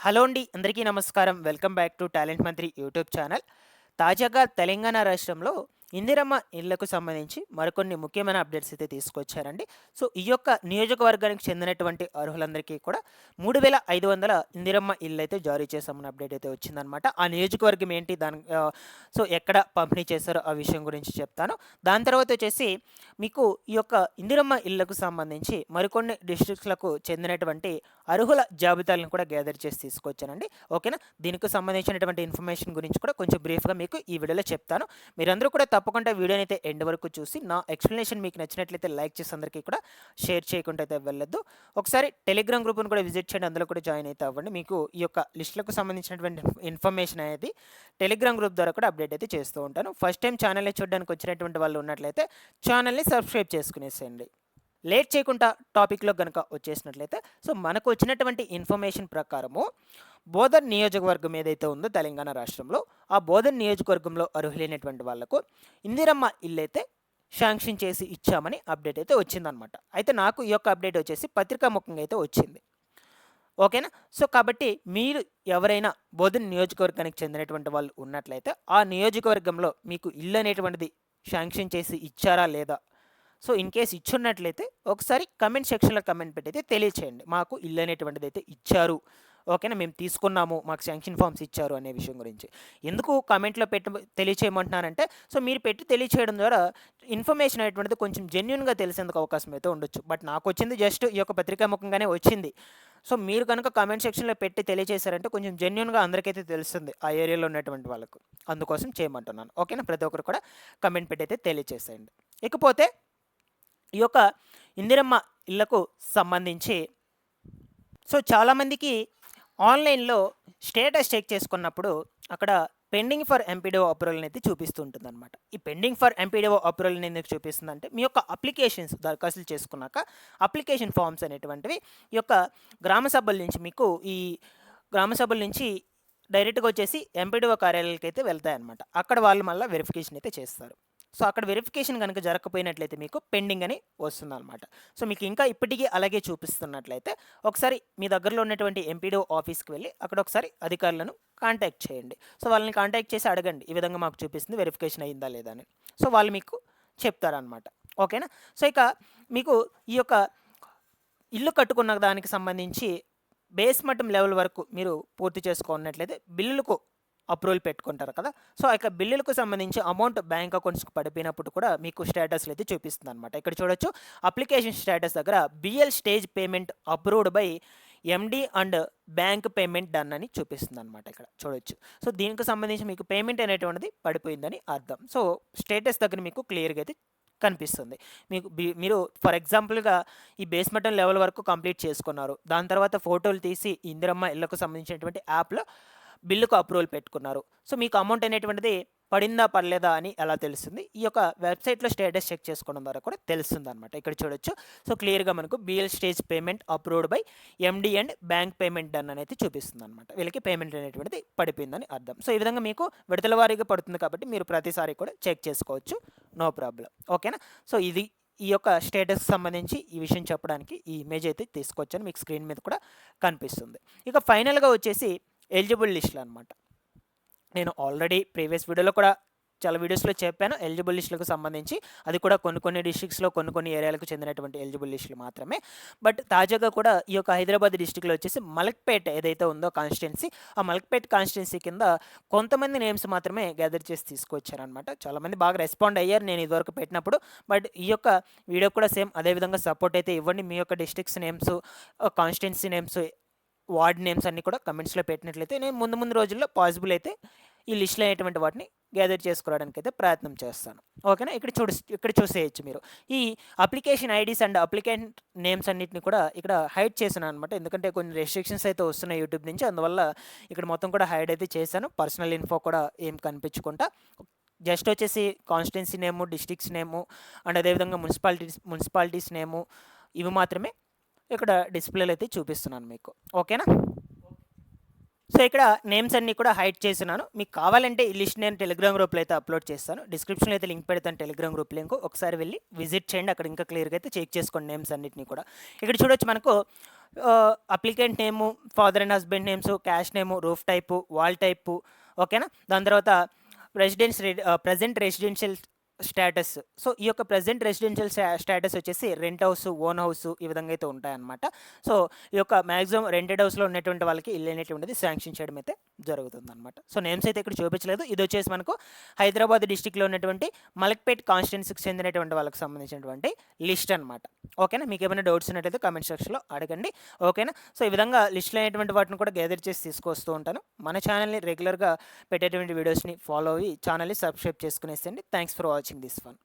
Hello అండి. అందరికీ నమస్కారం. వెల్కమ్ బ్యాక్ టు టాలెంట్ మంత్రి యూట్యూబ్ ఛానల్. తాజాగా తెలంగాణ రాష్ట్రంలో ఇందిరమ్మ ఇళ్లకు సంబంధించి మరికొన్ని ముఖ్యమైన అప్డేట్స్ అయితే తీసుకొచ్చారండి. సో, ఈ యొక్క నియోజకవర్గానికి చెందినటువంటి అర్హులందరికీ కూడా 3,500 ఇందిరమ్మ ఇళ్ళైతే జారీ చేశామన్న అప్డేట్ అయితే వచ్చిందనమాట. ఆ నియోజకవర్గం ఏంటి? సో, ఎక్కడ పంపిణీ చేశారో ఆ విషయం గురించి చెప్తాను. దాని తర్వాత వచ్చేసి మీకు ఈ యొక్క ఇందిరమ్మ ఇళ్లకు సంబంధించి మరికొన్ని డిస్ట్రిక్ట్స్‌లకు చెందినటువంటి అర్హుల జాబితాలను కూడా గ్యాదర్ చేసి తీసుకొచ్చానండి. ఓకేనా? దీనికి సంబంధించినటువంటి ఇన్ఫర్మేషన్ గురించి కూడా కొంచెం బ్రీఫ్‌గా మీకు ఈ వీడియోలో చెప్తాను. మీరందరూ కూడా తప్పకుండా వీడియోని అయితే ఎండ్ వరకు చూసి నా ఎక్స్‌ప్లనేషన్ మీకు నచ్చినట్లయితే లైక్ చేసి అందరికీ కూడా షేర్ చేయకుండా అయితే వెళ్ళొద్దు. ఒకసారి టెలిగ్రామ్ గ్రూప్‌ని కూడా విజిట్ చేయండి. అందులో కూడా జాయిన్ అయితే అవ్వండి. మీకు ఈ యొక్క లిస్టులకు సంబంధించినటువంటి ఇన్ఫర్మేషన్ అనేది టెలిగ్రామ్ గ్రూప్ ద్వారా కూడా అప్డేట్ అయితే చేస్తూ ఉంటాను. ఫస్ట్ టైం ఛానల్‌ని చూడడానికి వచ్చినటువంటి వాళ్ళు ఉన్నట్లయితే ఛానల్‌ని సబ్స్క్రైబ్ చేసుకునేసేయండి. లేట్ చేయకుండా టాపిక్‌లో గనుక వచ్చేసినట్లయితే సో, మనకు వచ్చినటువంటి ఇన్ఫర్మేషన్ ప్రకారము బోధన్ నియోజకవర్గం ఏదైతే ఉందో తెలంగాణ రాష్ట్రంలో, ఆ బోధన్ నియోజకవర్గంలో అర్హులైనటువంటి వాళ్లకు ఇందిరమ్మ ఇల్లైతే శాంక్షన్ చేసి ఇచ్చామని అప్డేట్ అయితే వచ్చిందనమాట. అయితే నాకు ఈ యొక్క అప్డేట్ వచ్చేసి పత్రికాముఖంగా అయితే వచ్చింది. ఓకేనా? సో, కాబట్టి మీరు ఎవరైనా బోధన్ నియోజకవర్గానికి చెందినటువంటి వాళ్ళు ఉన్నట్లయితే, ఆ నియోజకవర్గంలో మీకు ఇల్లు అనేటువంటిది శాంక్షన్ చేసి ఇచ్చారా లేదా? సో, ఇన్ కేస్ ఇచ్చున్నట్లయితే ఒకసారి కమెంట్ సెక్షన్‌లో కమెంట్ పెట్టయితే తెలియచేయండి. మాకు ఇల్లు అనేటువంటిదైతే ఇచ్చారు. ఓకేనా? మేము తీసుకున్నాము. మాకు శాంక్షన్ ఫార్మ్స్ ఇచ్చారు అనే విషయం గురించి. ఎందుకు కామెంట్‌లో తెలియచేయమంటున్నానంటే, సో, మీరు పెట్టి తెలియచేయడం ద్వారా ఇన్ఫర్మేషన్ అనేటువంటిది కొంచెం జెన్యూన్‌గా తెలిసేందుకు అవకాశం అయితే ఉండొచ్చు. బట్ నాకొచ్చింది జస్ట్ ఈ యొక్క పత్రికాముఖంగానే వచ్చింది. సో, మీరు కనుక కామెంట్ సెక్షన్‌లో పెట్టి తెలియచేశారంటే కొంచెం జెన్యూన్‌గా అందరికైతే తెలుస్తుంది. ఆ ఏరియాలో ఉన్నటువంటి వాళ్ళకు. అందుకోసం చేయమంటున్నాను. ఓకేనా? ప్రతి ఒక్కరు కూడా కామెంట్ పెట్టయితే తెలియచేసేయండి. ఇకపోతే ఈ యొక్క ఇందిరమ్మ ఇళ్లకు సంబంధించి సో, చాలామందికి ఆన్‌లైన్‌లో స్టేటస్ చెక్ చేసుకున్నప్పుడు అక్కడ పెండింగ్ ఫర్ ఎంపీడీఓ అప్రూవల్ అనేది చూపిస్తూ ఉంటుందన్నమాట. ఈ పెండింగ్ ఫర్ ఎంపీడీఓ అప్రూవల్ ఎందుకు చూపిస్తుందంటే మీ యొక్క అప్లికేషన్స్ దరఖాస్తులు చేసుకున్నాక అప్లికేషన్ ఫార్మ్స్ అనేటువంటివి ఈ యొక్క గ్రామ సభల నుంచి మీకు ఈ గ్రామ సభల నుంచి డైరెక్ట్‌గా వచ్చేసి ఎంపీడీఓ కార్యాలయాలకి అయితే వెళ్తాయన్నమాట. అక్కడ వాళ్ళు మళ్ళీ వెరిఫికేషన్ అయితే చేస్తారు. సో, అక్కడ వెరిఫికేషన్ కనుక జరగకపోయినట్లయితే మీకు పెండింగ్ అని వస్తుందన్నమాట. సో, మీకు ఇంకా ఇప్పటికీ అలాగే చూపిస్తున్నట్లయితే ఒకసారి మీ దగ్గరలో ఉన్నటువంటి ఎంపీడీఓ ఆఫీస్‌కి వెళ్ళి అక్కడ ఒకసారి అధికారులను కాంటాక్ట్ చేయండి. సో, వాళ్ళని కాంటాక్ట్ చేసి అడగండి. ఈ విధంగా మాకు చూపిస్తుంది వెరిఫికేషన్ అయిందా లేదా అని. సో, వాళ్ళు మీకు చెప్తారనమాట. ఓకేనా? సో, ఇక మీకు ఈ యొక్క ఇల్లు కట్టుకున్న దానికి సంబంధించి బేస్ మట్టం లెవెల్ వరకు మీరు పూర్తి చేసుకున్నట్లయితే బిల్లులకు అప్రూవల్ పెట్టుకుంటారు కదా! సో, ఆ యొక్క బిల్లులకు సంబంధించి అమౌంట్ బ్యాంక్ అకౌంట్స్‌కి పడిపోయినప్పుడు కూడా మీకు స్టేటస్‌లు అయితే చూపిస్తుందనమాట. ఇక్కడ చూడొచ్చు అప్లికేషన్ స్టేటస్ దగ్గర BL stage payment approved by MD and bank payment done అని చూపిస్తుందనమాట ఇక్కడ చూడొచ్చు. సో, దీనికి సంబంధించి మీకు పేమెంట్ అనేటువంటిది పడిపోయిందని అర్థం. సో, స్టేటస్ దగ్గర మీకు క్లియర్‌గా అయితే కనిపిస్తుంది. మీకు మీరు ఫర్ ఎగ్జాంపుల్‌గా ఈ బేస్ మట్టం లెవెల్ వరకు కంప్లీట్ చేసుకున్నారు. దాని తర్వాత ఫోటోలు తీసి ఇందిరమ్మ ఇళ్లకు సంబంధించినటువంటి యాప్‌లో బిల్లుకు అప్రూవల్ పెట్టుకున్నారు. సో, మీకు అమౌంట్ అనేటువంటిది పడిందా? పడలేదా? అని ఎలా తెలుస్తుంది? ఈ యొక్క వెబ్‌సైట్‌లో స్టేటస్ చెక్ చేసుకోవడం ద్వారా కూడా తెలుస్తుందనమాట. ఇక్కడ చూడొచ్చు. సో, క్లియర్‌గా మనకు BL stage payment approved by MD and bank payment done అనేది చూపిస్తుందనమాట. వీళ్ళకి పేమెంట్ అనేటువంటిది పడిపోయిందని అర్థం. సో, ఈ విధంగా మీకు విడతల వారీగా పడుతుంది కాబట్టి మీరు ప్రతిసారి కూడా చెక్ చేసుకోవచ్చు. No problem. ఓకేనా? సో, ఇది ఈ యొక్క స్టేటస్‌కి సంబంధించి ఈ విషయం చెప్పడానికి ఈ ఇమేజ్ అయితే తీసుకొచ్చాను. మీకు స్క్రీన్ మీద కూడా కనిపిస్తుంది. ఇక ఫైనల్‌గా వచ్చేసి ఎలిజిబుల్ లిస్టులు అనమాట. నేను ఆల్రెడీ ప్రీవియస్ వీడియోలో కూడా చాలా వీడియోస్‌లో చెప్పాను ఎలిజిబుల్ లిస్టులకు సంబంధించి. అది కూడా కొన్ని డిస్ట్రిక్ట్స్‌లో కొన్ని ఏరియాలకు చెందినటువంటి ఎలిజిబుల్ లిస్టులు మాత్రమే. బట్ తాజాగా కూడా ఈ యొక్క హైదరాబాద్ డిస్ట్రిక్ట్‌లో వచ్చేసి మలక్పేట్ ఏదైతే ఉందో కాన్స్టిట్యుయెన్సీ, ఆ మలక్పేట్ కాన్స్టిట్యుయెన్సీ కింద కొంతమంది నేమ్స్ మాత్రమే గ్యాదర్ చేసి తీసుకొచ్చారనమాట. చాలామంది బాగా రెస్పాండ్ అయ్యారు నేను ఇదివరకు పెట్టినప్పుడు. బట్ ఈ యొక్క వీడియో కూడా సేమ్ అదే విధంగా సపోర్ట్ అయితే ఇవ్వండి. మీ యొక్క districts names, constituency names, ward names అన్నీ కూడా కమెంట్స్‌లో పెట్టినట్లయితే నేను ముందు రోజుల్లో పాసిబుల్ అయితే ఈ లిస్ట్‌లో అనేటువంటి వాటిని గ్యాదర్ చేసుకోవడానికి అయితే ప్రయత్నం చేస్తాను. ఓకేనా? ఇక్కడ చూసేయొచ్చు మీరు. ఈ application IDs and applicant names అన్నిటిని కూడా ఇక్కడ హైడ్ చేశాను అనమాట. ఎందుకంటే కొన్ని రెస్ట్రిక్షన్స్ అయితే వస్తున్నాయి యూట్యూబ్ నుంచి. అందువల్ల ఇక్కడ మొత్తం కూడా హైడ్ అయితే చేశాను. పర్సనల్ ఇన్ఫో కూడా ఏం కనిపించకుండా జస్ట్ వచ్చేసి constituency name, districts name and అదేవిధంగా మున్సిపాలిటీస్ నేము ఇవి మాత్రమే ఇక్కడ డిస్‌ప్లేలో అయితే చూపిస్తున్నాను మీకు. ఓకేనా? సో, ఇక్కడ నేమ్స్ అన్నీ కూడా హైడ్ చేస్తున్నాను. మీకు కావాలంటే ఈ లిస్ట్ నేను టెలిగ్రామ్ గ్రూప్‌లో అయితే అప్లోడ్ చేస్తాను. డిస్క్రిప్షన్‌లో అయితే లింక్ పెడతాను టెలిగ్రామ్ గ్రూప్ లింక్. ఒకసారి వెళ్ళి విజిట్ చేయండి. అక్కడ ఇంకా క్లియర్‌గా అయితే చెక్ చేసుకోండి నేమ్స్ అన్నిటిని కూడా. ఇక్కడ చూడొచ్చు మనకు applicant name, father and husband names, cash name, roof type, wall type. ఓకేనా. దాని తర్వాత ప్రెజెంట్ రెసిడెన్షియల్ స్టేటస్. సో ఈ యొక్క ప్రెజెంట్ రెసిడెన్షియల్ స్టేటస్ వచ్చేసి రెంట్ హౌస్, ఓన్ హౌస్ ఈ విధంగా అయితే ఉంటాయన్నమాట. సో ఈ యొక్క మ్యాక్సిమం రెంటెడ్ హౌస్లో ఉన్నటువంటి వాళ్ళకి ఇల్లు అనేటువంటిది శాంక్షన్ చేయడం అయితే జరుగుతుంది అనమాట. సో నేమ్స్ అయితే ఇక్కడ చూపించలేదు. ఇది వచ్చేసి మనకు హైదరాబాద్ డిస్టిక్లో ఉన్నటువంటి మలక్పేట్ కాన్స్టిట్యున్సీకి చెందినటువంటి వాళ్ళకి సంబంధించినటువంటి లిస్ట్ అనమాట. ఓకేనా. మీకు ఏమైనా డౌట్స్ ఉన్నట్టయితే కామెంట్ సెక్షన్లో అడగండి. ఓకేనా. సో ఈ విధంగా లిస్టులు అనేటువంటి వాటిని కూడా గ్యాదర్ చేసి తీసుకొస్తూ ఉంటాను. మన ఛానల్ని రెగ్యులర్గా పెట్టేటువంటి వీడియోస్ని ఫాలో అయ్యి ఛానల్ని సబ్స్క్రైబ్ చేసుకునేసండి. Thanks for watching this one.